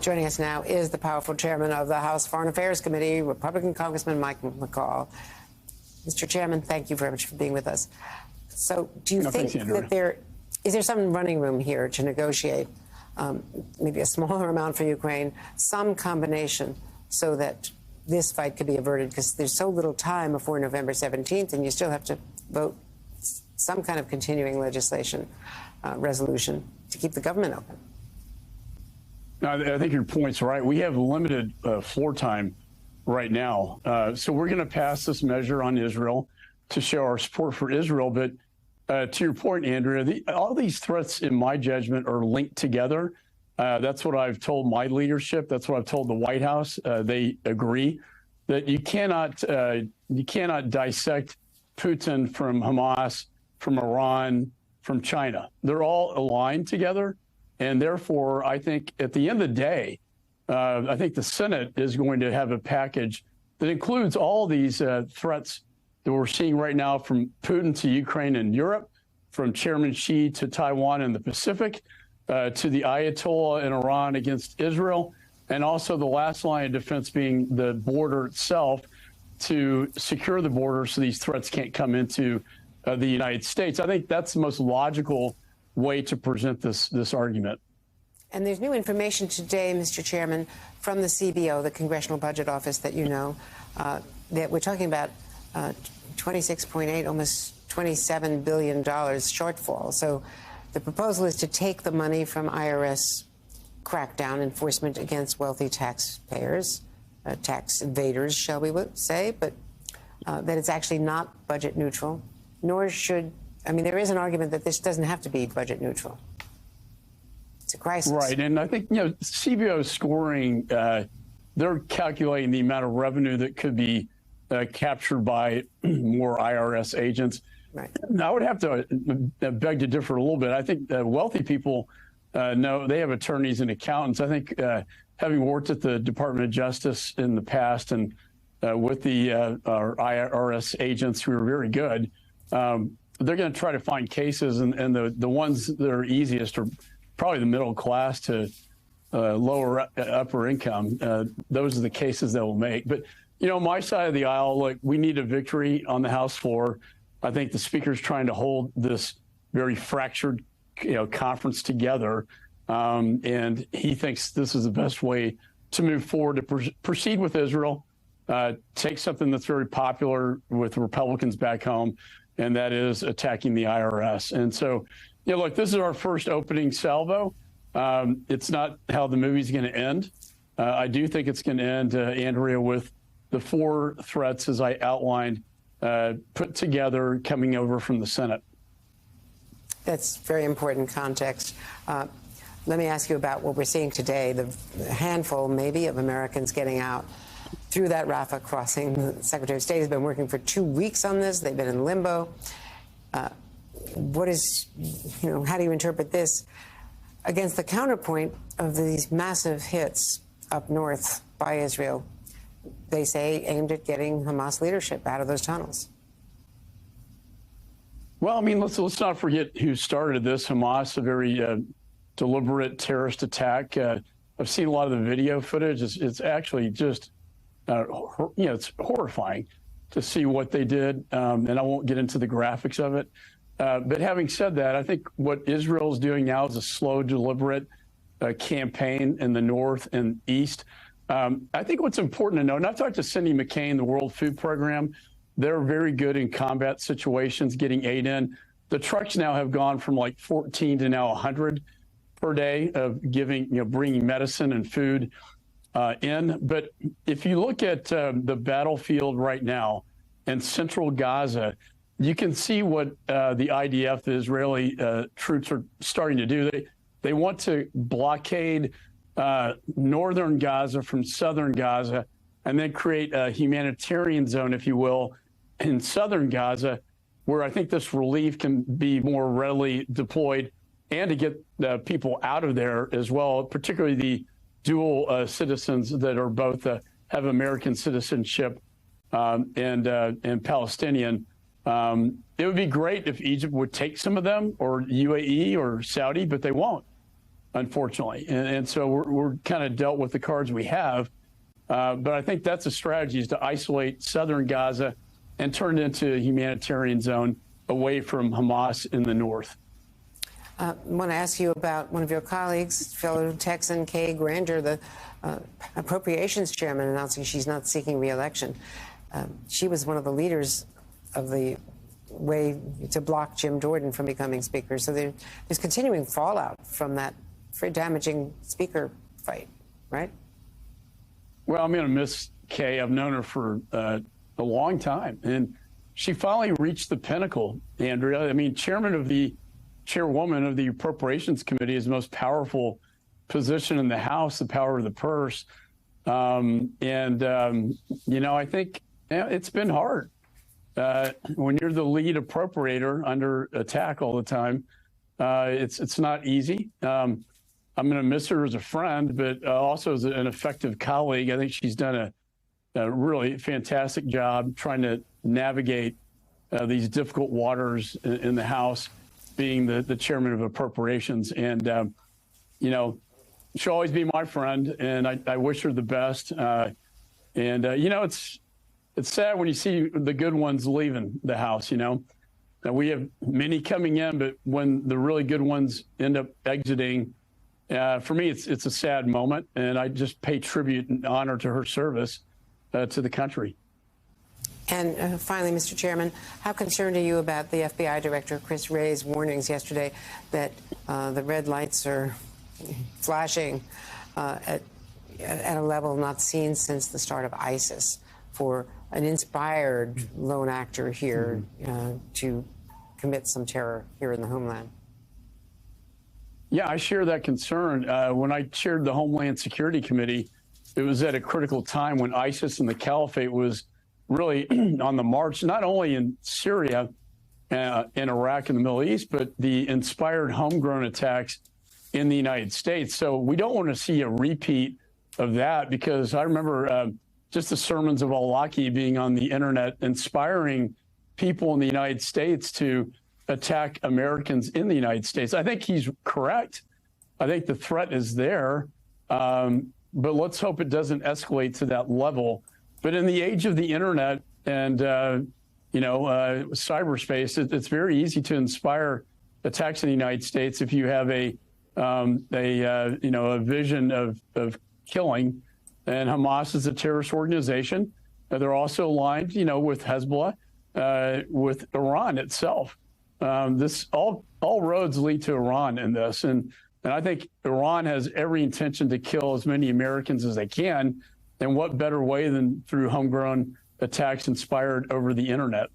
Joining us now is the powerful chairman of the House Foreign Affairs Committee, Republican Congressman Mike McCaul. Mr. Chairman, thank you very much for being with us. So do you think that is there some running room here to negotiate maybe a smaller amount for Ukraine, some combination so that this fight could be averted? Because there's so little time before November 17th, and you still have to vote some kind of continuing legislation resolution to keep the government open. I think your point's right. We have limited floor time right now. So we're going to pass this measure on Israel to show our support for Israel. But to your point, Andrea, all these threats, in my judgment, are linked together. That's what I've told my leadership. That's what I've told the White House. They agree that you cannot dissect Putin from Hamas, from Iran, from China. They're all aligned together. And therefore, I think at the end of the day, I think the Senate is going to have a package that includes all these threats that we're seeing right now, from Putin to Ukraine and Europe, from Chairman Xi to Taiwan and the Pacific, to the Ayatollah in Iran against Israel, and also the last line of defense being the border itself to secure the border so these threats can't come into the United States. I think that's the most logical way to present this argument. And there's new information today, Mr. Chairman, from the CBO, the Congressional Budget Office, that you know, that we're talking about 26.8, almost $27 billion shortfall. So the proposal is to take the money from IRS crackdown enforcement against wealthy taxpayers, tax evaders, shall we say, but that it's actually not budget neutral, nor should, I mean, there is an argument that this doesn't have to be budget neutral. It's a crisis. Right. And I think, CBO scoring, they're calculating the amount of revenue that could be captured by more IRS agents. Right. I would have to beg to differ a little bit. I think wealthy people know they have attorneys and accountants. I think having worked at the Department of Justice in the past and with the our IRS agents who are very good, they're going to try to find cases, and the ones that are easiest are probably the middle class to lower upper income. Those are the cases they'll make. But, my side of the aisle, look, we need a victory on the House floor. I think the Speaker's trying to hold this very fractured, conference together, and he thinks this is the best way to move forward, to proceed with Israel, take something that's very popular with Republicans back home, and that is attacking the IRS. And so, look, this is our first opening salvo. It's not how the movie's going to end. I do think it's going to end, Andrea, with the 4 threats, as I outlined, put together, coming over from the Senate. That's very important context. Let me ask you about what we're seeing today, the handful, maybe, of Americans getting out through that Rafah crossing. The Secretary of State has been working for 2 weeks on this. They've been in limbo. What is, how do you interpret this against the counterpoint of these massive hits up north by Israel, they say, aimed at getting Hamas leadership out of those tunnels? Well, I mean, let's not forget who started this. Hamas, a very deliberate terrorist attack. I've seen a lot of the video footage. It's actually just, it's horrifying to see what they did. And I won't get into the graphics of it. But having said that, I think what Israel is doing now is a slow, deliberate campaign in the north and east. I think what's important to know, and I've talked to Cindy McCain, the World Food Program. They're very good in combat situations, getting aid in. The trucks now have gone from like 14 to now 100 per day of giving, bringing medicine and food in. But if you look at the battlefield right now in central Gaza, you can see what the IDF, the Israeli troops, are starting to do. They want to blockade northern Gaza from southern Gaza, and then create a humanitarian zone, if you will, in southern Gaza, where I think this relief can be more readily deployed, and to get people out of there as well, particularly the dual citizens that are both have American citizenship and Palestinian. It would be great if Egypt would take some of them, or UAE or Saudi, but they won't. unfortunately. And so we're kind of dealt with the cards we have. But I think that's a strategy, is to isolate southern Gaza and turn it into a humanitarian zone away from Hamas in the north. I want to ask you about one of your colleagues, fellow Texan Kay Granger, the appropriations chairman, announcing she's not seeking re-election. She was one of the leaders of the way to block Jim Jordan from becoming speaker. So there's continuing fallout from that very damaging speaker fight, right? Well, I'm going to miss Kay. I've known her for a long time. And she finally reached the pinnacle, Andrea. I mean, chairwoman of the Appropriations Committee is the most powerful position in the House, the power of the purse. You know, I think it's been hard. When you're the lead appropriator under attack all the time, it's not easy. I'm going to miss her as a friend, but also as an effective colleague. I think she's done a really fantastic job trying to navigate these difficult waters in the House, being the chairman of appropriations. And, you know, she'll always be my friend, and I wish her the best. You know, it's sad when you see the good ones leaving the House, you know. Now, we have many coming in, but when the really good ones end up exiting, for me, it's a sad moment, and I just pay tribute and honor to her service to the country. And finally, Mr. Chairman, how concerned are you about the FBI Director Chris Wray's warnings yesterday that the red lights are flashing at a level not seen since the start of ISIS for an inspired lone actor here to commit some terror here in the homeland? Yeah, I share that concern. When I chaired the Homeland Security Committee, it was at a critical time when ISIS and the Caliphate was really on the march, not only in Syria, in Iraq, and the Middle East, but the inspired homegrown attacks in the United States. So we don't want to see a repeat of that, because I remember just the sermons of al-Awlaki being on the internet, inspiring people in the United States to attack Americans in the United States. I think he's correct. I think the threat is there, but let's hope it doesn't escalate to that level. But in the age of the internet and cyberspace, it's very easy to inspire attacks in the United States if you have a vision of killing. And Hamas is a terrorist organization. They're also aligned, with Hezbollah, with Iran itself. This all roads lead to Iran in this, and I think Iran has every intention to kill as many Americans as they can. And what better way than through homegrown attacks inspired over the internet?